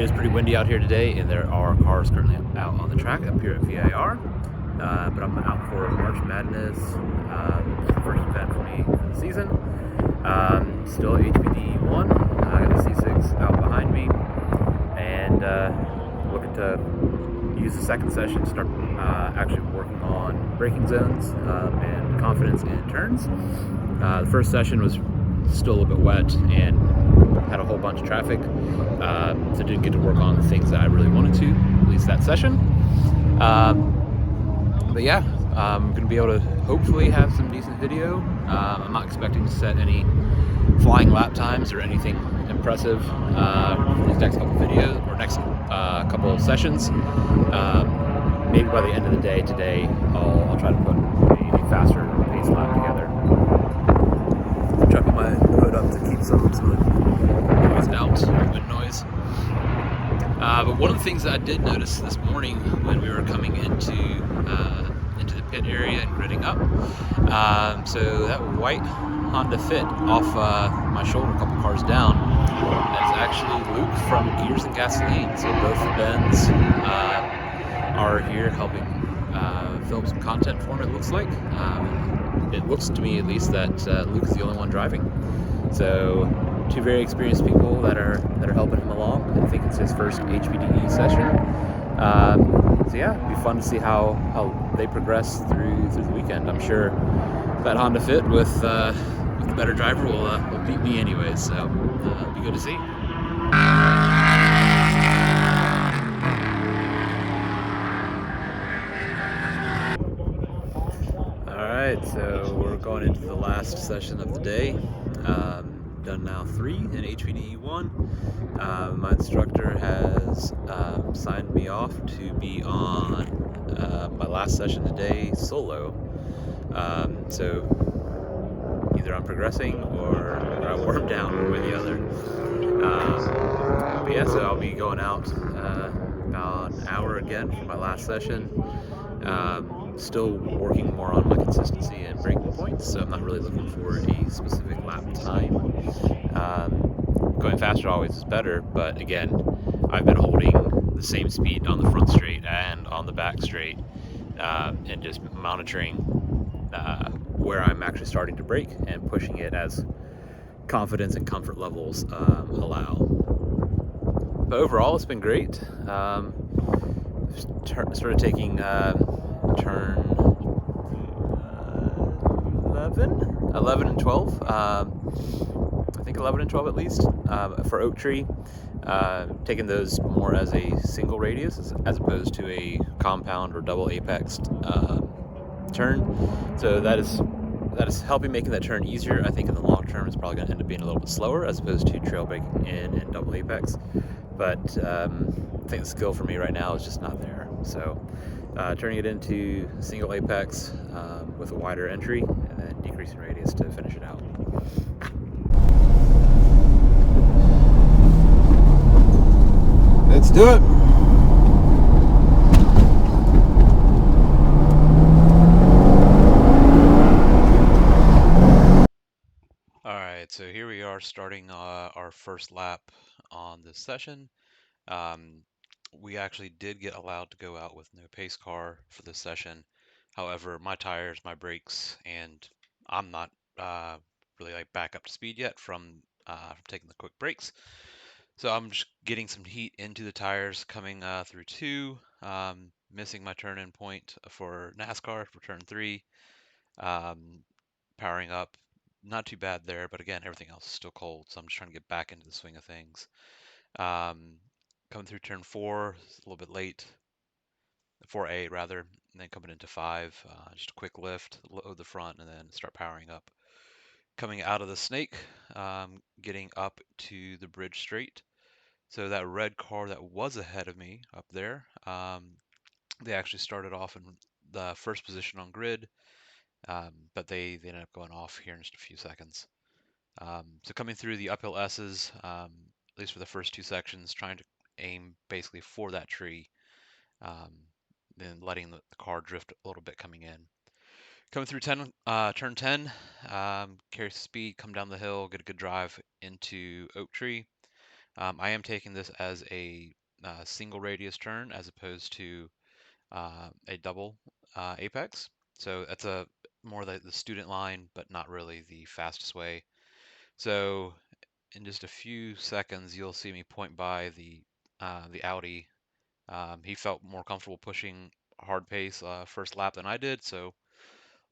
It is pretty windy out here today, and there are cars currently out on the track up here at VIR. But I'm out for March Madness, first event for me for the season. Still HPD 1, I got the C6 out behind me, and looking to use the second session to start actually working on braking zones and confidence in turns. The first session was still a little bit wet and had a whole bunch of traffic, so didn't get to work on the things that I really wanted to, at least that session. But yeah, I'm going to be able to hopefully have some decent video. I'm not expecting to set any flying lap times or anything impressive for these next couple videos or next couple sessions. Maybe by the end of the day today, I'll try to put a faster pace lap together. Try to put my hood up to keep some of the noise out, wind noise. But one of the things that I did notice this morning when we were coming into the pit area and gridding up, so that white Honda Fit off my shoulder, a couple cars down, is actually Luke from Gears and Gasoline. So both the Bens are here helping film some content for him, it looks like. It looks to me, at least, that Luke's the only one driving. So two very experienced people that are helping him along. I think it's his first HPDE session. So yeah, it'd be fun to see how they progress through the weekend. I'm sure that Honda Fit with the better driver will beat me anyways. So it'll be good to see. Alright, so we're going into the last session of the day. Done now 3 in HPDE 1. My instructor has signed me off to be on my last session today solo. So either I'm progressing or I warm down, one way or the other. But yeah, so I'll be going out about an hour again for my last session. Still working more on my consistency and braking points, so I'm not really looking for a specific lap time. Going faster always is better, but again, I've been holding the same speed on the front straight and on the back straight, and just monitoring where I'm actually starting to brake and pushing it as confidence and comfort levels allow. But overall, it's been great. Started taking turn 11 and 12. I think 11 and 12 at least for Oak Tree. Taking those more as a single radius as opposed to a compound or double apexed turn. So that is helping making that turn easier. I think in the long term it's probably going to end up being a little bit slower as opposed to trail braking in double apex. But I think the skill for me right now is just not there. So turning it into single apex with a wider entry and then decreasing radius to finish it out. Let's do it. Alright, so here we are starting our first lap on this session. We actually did get allowed to go out with no pace car for this session. However, my tires, my brakes, and I'm not really back up to speed yet from taking the quick brakes. So I'm just getting some heat into the tires coming through 2, missing my turn-in point for NASCAR for turn 3, powering up. Not too bad there, but again, everything else is still cold, so I'm just trying to get back into the swing of things. Coming through turn 4, it's a little bit late, 4A rather, and then coming into 5, just a quick lift, load the front, and then start powering up. Coming out of the snake, getting up to the bridge straight. So that red car that was ahead of me up there, they actually started off in the first position on grid, but they ended up going off here in just a few seconds. So coming through the uphill S's, at least for the first 2 sections, trying to aim basically for that tree, then letting the car drift a little bit coming in. Coming through turn 10, carry speed, come down the hill, get a good drive into Oak Tree. I am taking this as a single radius turn as opposed to a double apex. So that's a more the student line, but not really the fastest way. So in just a few seconds, you'll see me point by the Audi. He felt more comfortable pushing hard pace first lap than I did, so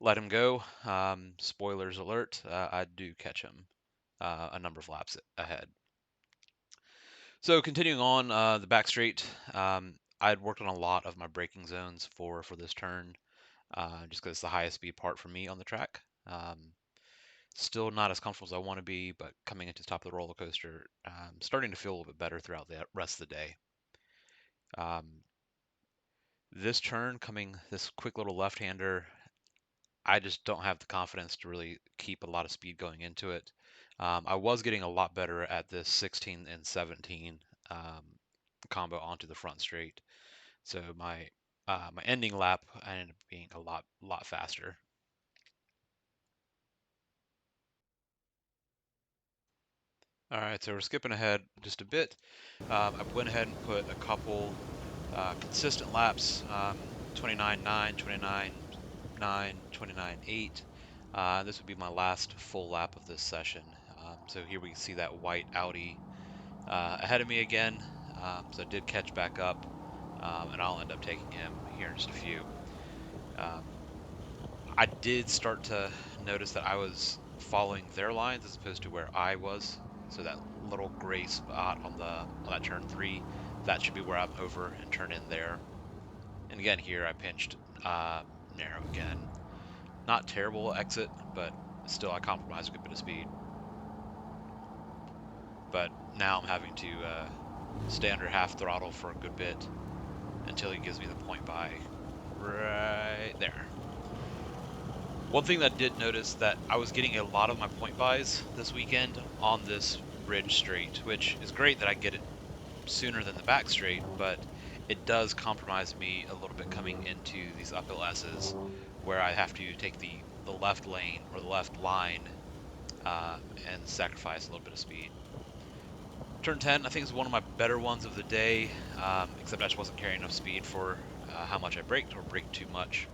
let him go. Spoilers alert, I do catch him a number of laps ahead. So continuing on the back straight, I had worked on a lot of my braking zones for this turn, just because it's the highest speed part for me on the track. Still not as comfortable as I want to be, but coming into the top of the roller coaster, starting to feel a little bit better throughout the rest of the day. This turn, this quick little left-hander, I just don't have the confidence to really keep a lot of speed going into it. I was getting a lot better at this 16 and 17 combo onto the front straight. So my ending lap, I ended up being a lot faster. All right, so we're skipping ahead just a bit. I went ahead and put a couple consistent laps, 29.9, 29.9, 29.8. This would be my last full lap of this session. So here we can see that white Audi ahead of me again. So I did catch back up, and I'll end up taking him here in just a few. I did start to notice that I was following their lines as opposed to where I was. So that little gray spot on that turn 3, that should be where I'm over and turn in there. And again here I pinched narrow again. Not terrible exit, but still I compromised a good bit of speed. But now I'm having to stay under half throttle for a good bit until he gives me the point by right there. One thing that I did notice that I was getting a lot of my point buys this weekend on this ridge straight, which is great that I get it sooner than the back straight, but it does compromise me a little bit coming into these uphill S's where I have to take the left lane or the left line and sacrifice a little bit of speed. Turn 10, I think, is one of my better ones of the day, except I just wasn't carrying enough speed for how much I braked or braked too much.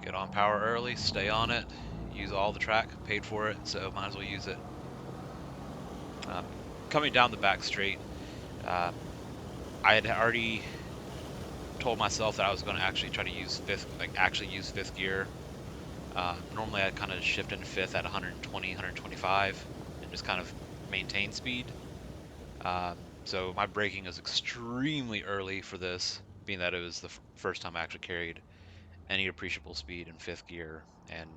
Get on power early, stay on it, use all the track, paid for it, so might as well use it. Coming down the back straight, I had already told myself that I was going to actually try to use fifth gear. Normally I'd kind of shift into fifth at 120, 125 and just kind of maintain speed. So my braking was extremely early for this, being that it was the first time I actually carried any appreciable speed in fifth gear, and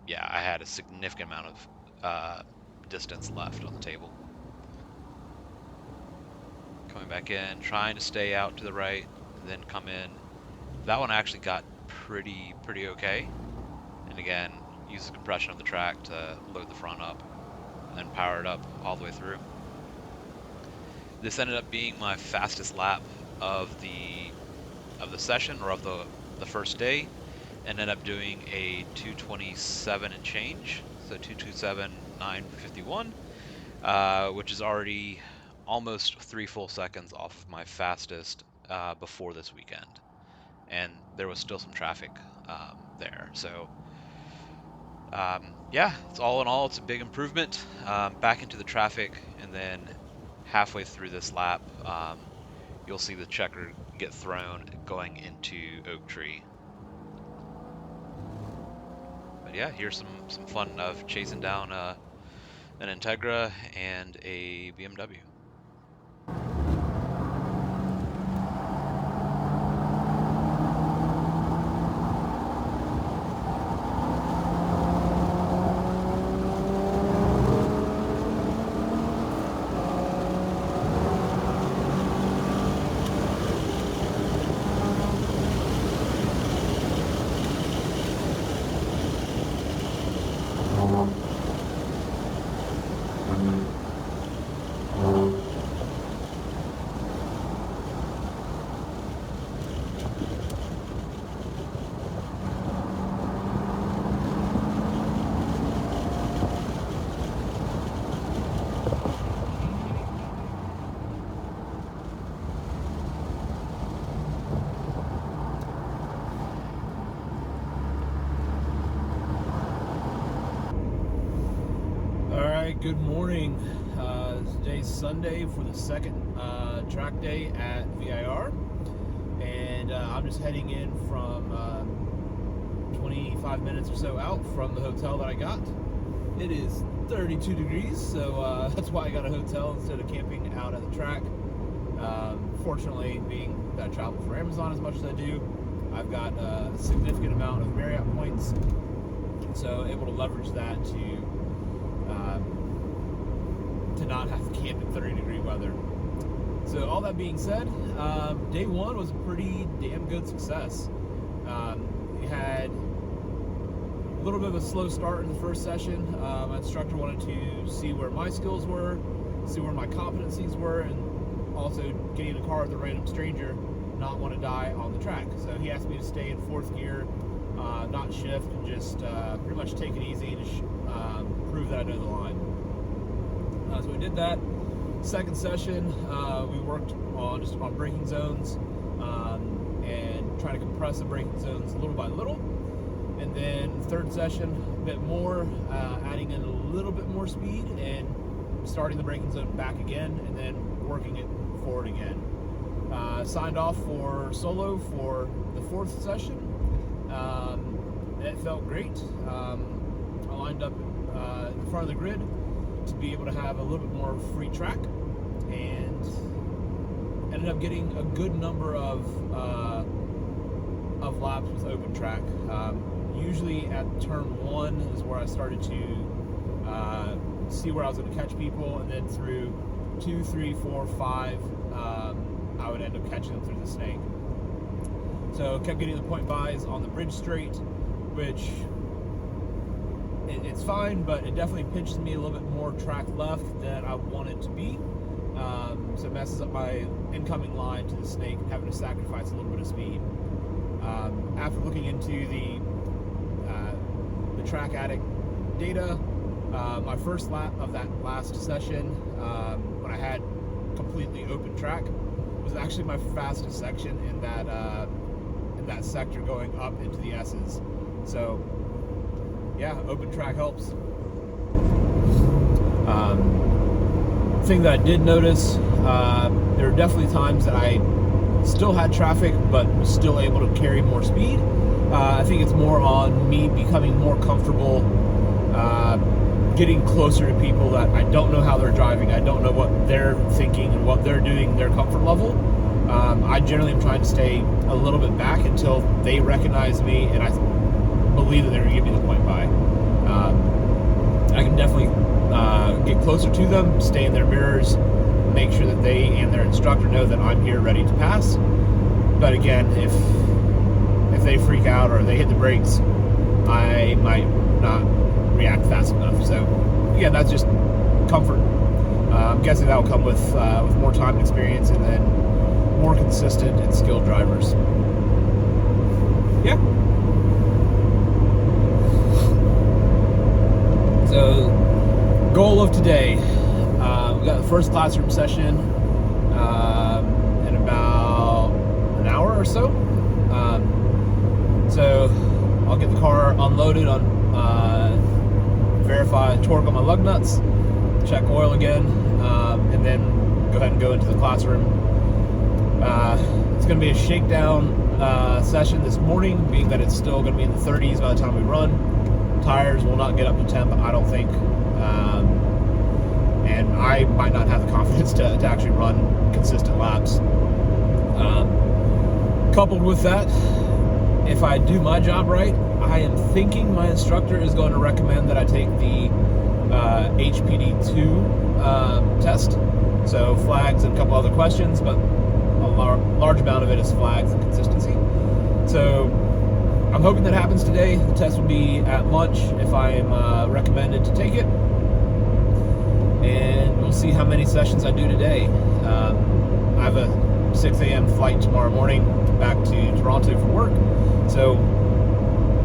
yeah, I had a significant amount of distance left on the table. Coming back in, trying to stay out to the right, then come in. That one actually got pretty okay. And again, use the compression of the track to load the front up, and then power it up all the way through. This ended up being my fastest lap of the session, or of the first day, and ended up doing a 2:27 and change, so 2:27.951, which is already almost 3 full seconds off of my fastest before this weekend, and there was still some traffic there. So yeah, it's all in all, it's a big improvement. Back into the traffic, and then halfway through this lap, you'll see the checker get thrown going into Oak Tree. But yeah, here's some fun of chasing down an Integra and a BMW. Good morning. Today's Sunday for the second track day at VIR, and I'm just heading in from 25 minutes or so out from the hotel that I got. It is 32 degrees, so that's why I got a hotel instead of camping out at the track. Fortunately, being that I travel for Amazon as much as I do, I've got a significant amount of Marriott points, so able to leverage that to not have to camp in 30-degree weather. So all that being said, day one was a pretty damn good success. We had a little bit of a slow start in the first session. My instructor wanted to see where my skills were, see where my competencies were, and also getting in a car with a random stranger, not want to die on the track. So he asked me to stay in fourth gear, not shift, and just pretty much take it easy and prove that I know the line. So we did that. Second session, we worked on braking zones and trying to compress the braking zones little by little. And then third session, a bit more, adding in a little bit more speed and starting the braking zone back again, and then working it forward again. Signed off for solo for the fourth session. It felt great. I lined up in front of the grid to be able to have a little bit more free track, and ended up getting a good number of laps with open track. Usually at turn one is where I started to see where I was going to catch people, and then through 2, 3, 4, 5, I would end up catching them through the snake. So kept getting the point buys on the bridge straight, which it's fine, but it definitely pinches me a little bit more track left than I want it to be. So it messes up my incoming line to the snake and having to sacrifice a little bit of speed. After looking into the track addict data, my first lap of that last session, when I had completely open track, was actually my fastest section in that sector going up into the S's. So yeah, open track helps. Thing that I did notice, there were definitely times that I still had traffic but was still able to carry more speed. I think it's more on me becoming more comfortable getting closer to people that I don't know how they're driving. I don't know what they're thinking and what they're doing, their comfort level. I generally am trying to stay a little bit back until they recognize me and I believe that they're going to give me the point by. I can definitely get closer to them, stay in their mirrors, make sure that they and their instructor know that I'm here ready to pass. But again, if they freak out or they hit the brakes, I might not react fast enough. So again, that's just comfort. I'm guessing that will come with more time and experience, and then more consistent and skilled drivers. Yeah. So, goal of today, we got the first classroom session in about an hour or so. So I'll get the car unloaded, verify torque on my lug nuts, check oil again, and then go ahead and go into the classroom. It's going to be a shakedown session this morning, being that it's still going to be in the 30s by the time we run. Tires will not get up to temp, I don't think, and I might not have the confidence to actually run consistent laps. Coupled with that, if I do my job right, I am thinking my instructor is going to recommend that I take the HPD2 test. So flags and a couple other questions, but a large amount of it is flags and consistency. So I'm hoping that happens today. The test will be at lunch if I am recommended to take it. And we'll see how many sessions I do today. I have a 6 a.m. flight tomorrow morning back to Toronto for work. So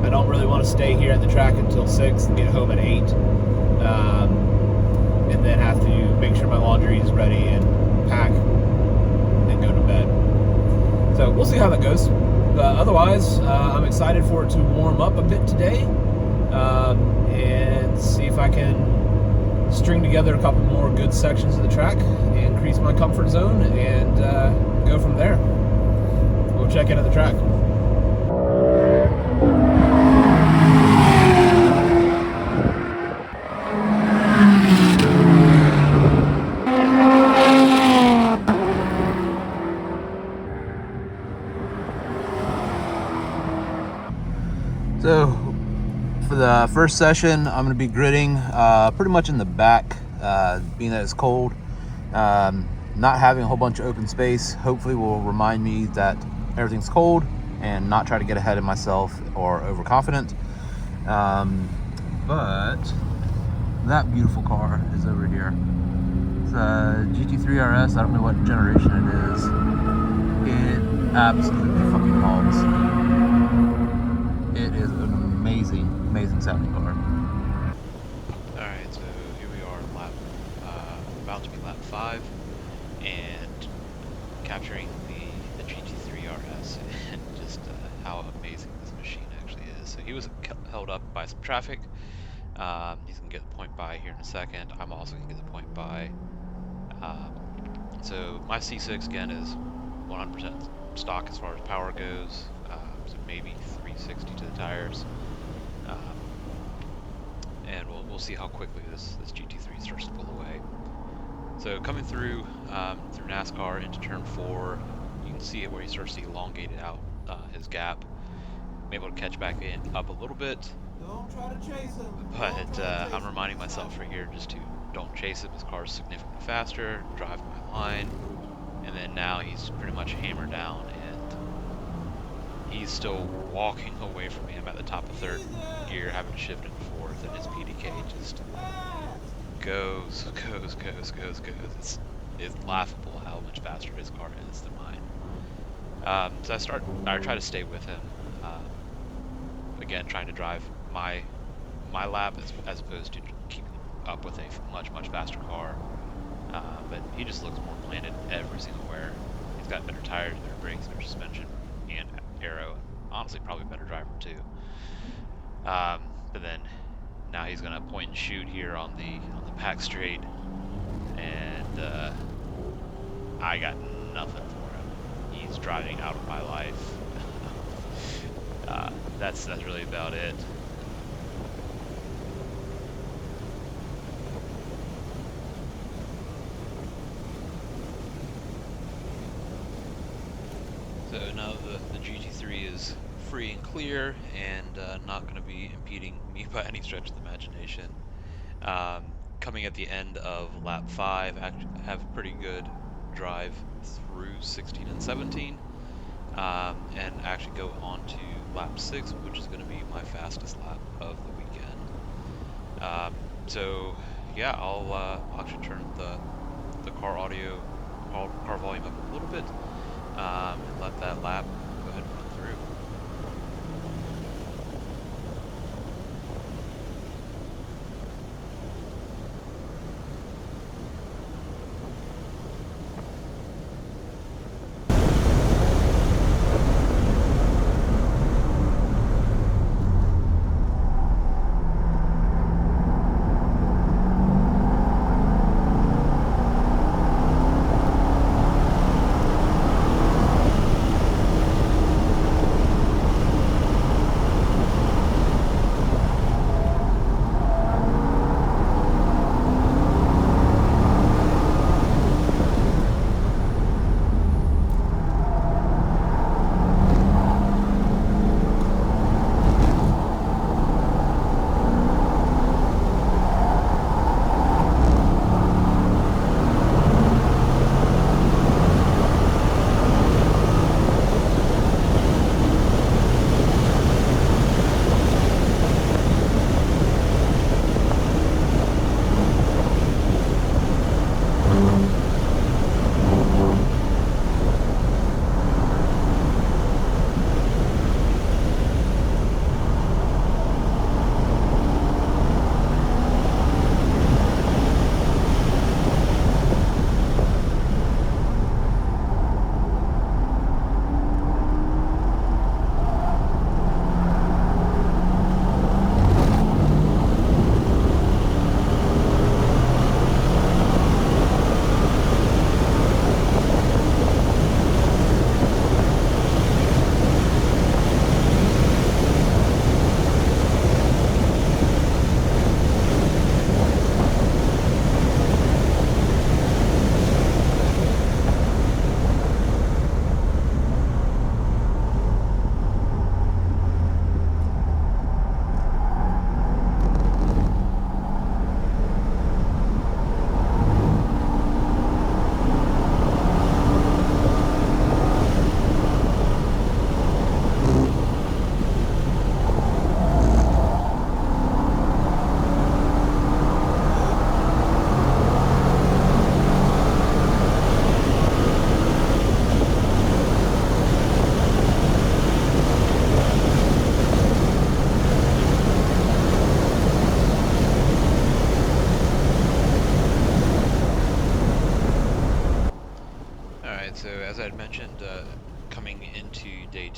I don't really want to stay here at the track until 6 and get home at 8. And then have to make sure my laundry is ready and pack and go to bed. So we'll see how that goes. But otherwise, I'm excited for it to warm up a bit today and see if I can string together a couple more good sections of the track, increase my comfort zone, and go from there. We'll check into the track. So for the first session, I'm going to be gridding pretty much in the back, being that it's cold. Not having a whole bunch of open space hopefully will remind me that everything's cold and not try to get ahead of myself or overconfident. But that beautiful car is over here. It's a GT3 RS. I don't know what generation it is. It absolutely fucking hauls. It is an amazing sounding car. Alright, so here we are, about to be lap 5, and capturing the GT3 RS, and just how amazing this machine actually is. So he was held up by some traffic. He's going to get the point by here in a second. I'm also going to get the point by. So my C6 again is 100% stock as far as power goes, so maybe 360 to the tires, and we'll see how quickly this GT3 starts to pull away. So coming through NASCAR into turn 4, you can see it where he starts to elongate out his gap. I'm able to catch back up a little bit. Don't try to chase him. But I'm reminding myself right here just to don't chase him. His car's significantly faster, drive my line, and then now he's pretty much hammered down, and he's still walking away from me. I'm at the top of 3rd gear, having to shift into 4th, and his PDK just goes. It's laughable how much faster his car is than mine. So I try to stay with him. Again, trying to drive my lap as opposed to keeping up with a much faster car. But he just looks more planted every single wear. He's got better tires, better brakes, better suspension, and aero. Honestly, probably a better driver too. But then now he's gonna point and shoot here on the back straight, and I got nothing for him. He's driving out of my life. That's really about it. So now the GT3 is free and clear, and not going to be impeding me by any stretch of the imagination. Coming at the end of lap 5, I have a pretty good drive through 16 and 17, and actually go on to lap 6, which is going to be my fastest lap of the weekend. So yeah, I'll actually turn the car volume up a little bit, and let that lap go ahead and run through.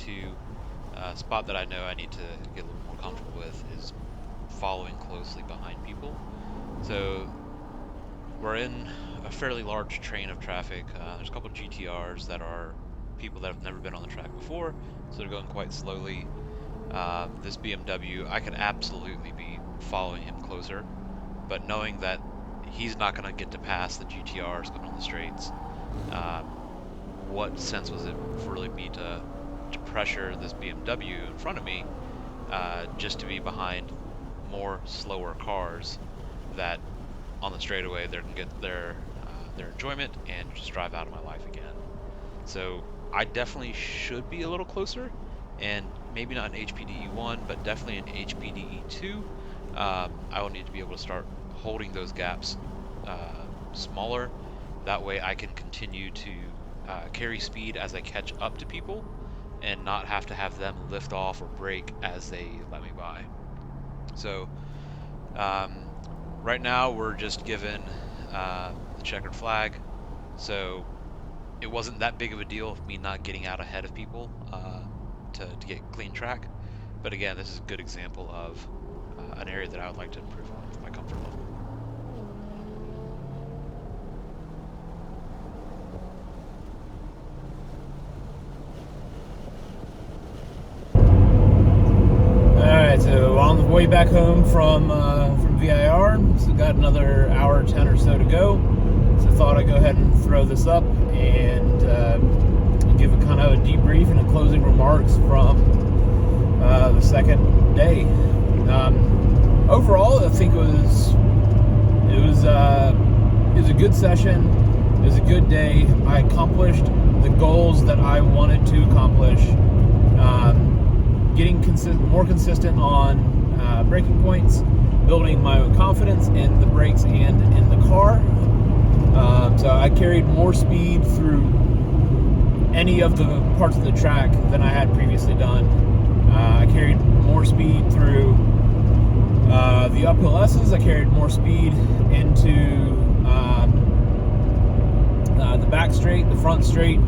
to. Spot that I know I need to get a little more comfortable with is following closely behind people. So we're in a fairly large train of traffic. There's a couple of GTRs that are people that have never been on the track before, so they're going quite slowly. This BMW, I could absolutely be following him closer, but knowing that he's not going to get to pass the GTRs coming on the straights, what sense was it for really me to pressure this BMW in front of me just to be behind more slower cars that on the straightaway they can get their enjoyment and just drive out of my life again. So I definitely should be a little closer, and maybe not an HPDE1, but definitely an HPDE2. I will need to be able to start holding those gaps smaller. That way I can continue to carry speed as I catch up to people and not have to have them lift off or brake as they let me by. So right now we're just given the checkered flag, so it wasn't that big of a deal of me not getting out ahead of people to get clean track. But again, this is a good example of an area that I would like to improve on with my comfort level. Alright, so on the way back home from VIR, so got another hour 10 or so to go. So thought I'd go ahead and throw this up and give a kind of a debrief and a closing remarks from the second day. Overall, I think it was a good session. It was a good day. I accomplished the goals that I wanted to accomplish. Getting more consistent on braking points, building my own confidence in the brakes and in the car. So I carried more speed through any of the parts of the track than I had previously done. I carried more speed through the uphill S's. I carried more speed into the back straight, the front straight.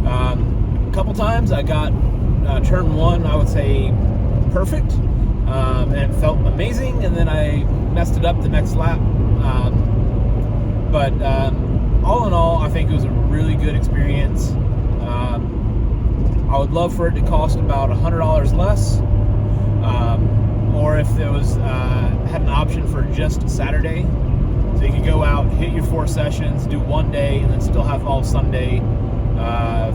A couple times I got turn one, I would say, perfect, and it felt amazing, and then I messed it up the next lap. But all in all, I think it was a really good experience. I would love for it to cost about $100 less, or if it was had an option for just Saturday, so you could go out, hit your 4 sessions, do one day, and then still have all Sunday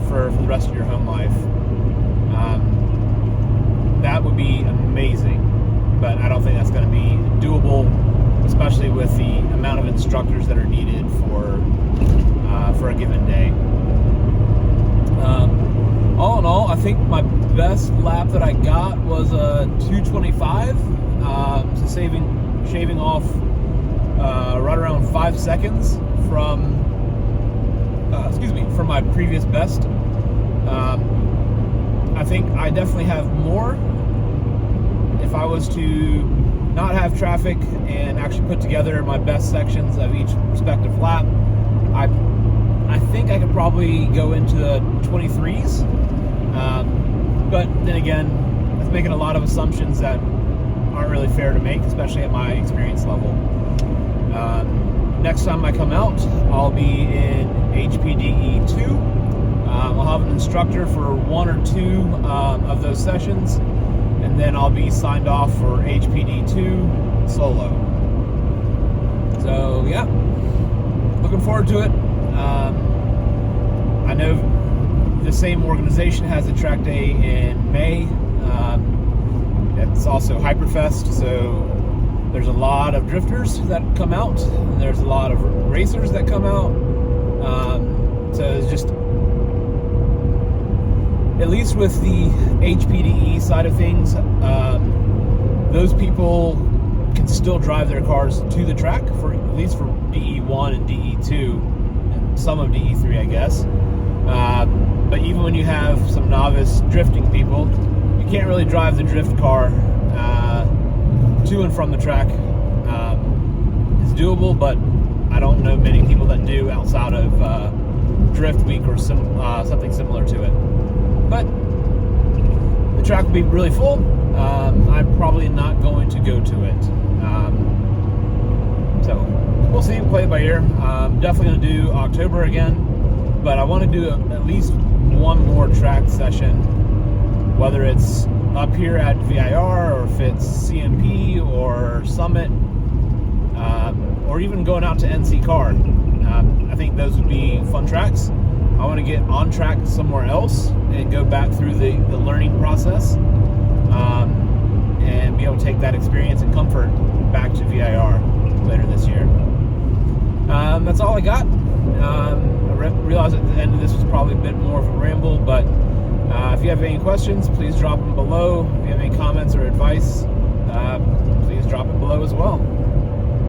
for the rest of your home life. That would be amazing, but I don't think that's going to be doable, especially with the amount of instructors that are needed for a given day. All in all, I think my best lap that I got was a 2:25, so shaving off right around 5 seconds from my previous best. I think I definitely have more. If I was to not have traffic and actually put together my best sections of each respective lap, I think I could probably go into the 23s. But then again, that's making a lot of assumptions that aren't really fair to make, especially at my experience level. Next time I come out, I'll be in HPDE 2. I'll have an instructor for 1 or 2 of those sessions, and then I'll be signed off for HPD 2 solo. So yeah, looking forward to it. I know the same organization has a track day in May. It's also Hyperfest, so there's a lot of drifters that come out, and there's a lot of racers that come out. So it's just, at least with the HPDE side of things, those people can still drive their cars to the track, for at least for DE1 and DE2, and some of DE3, I guess. But even when you have some novice drifting people, you can't really drive the drift car to and from the track. It's doable, but I don't know many people that do outside of Drift Week or something similar to it. But the track will be really full. I'm probably not going to go to it. So we'll see, play it by ear. Definitely going to do October again, but I want to do at least one more track session, whether it's up here at VIR or if it's CMP or Summit, or even going out to NC Car. I think those would be fun tracks. I want to get on track somewhere else and go back through the learning process, and be able to take that experience and comfort back to VIR later this year. That's all I got. I realized at the end of this was probably a bit more of a ramble, but if you have any questions, please drop them below. If you have any comments or advice, please drop it below as well.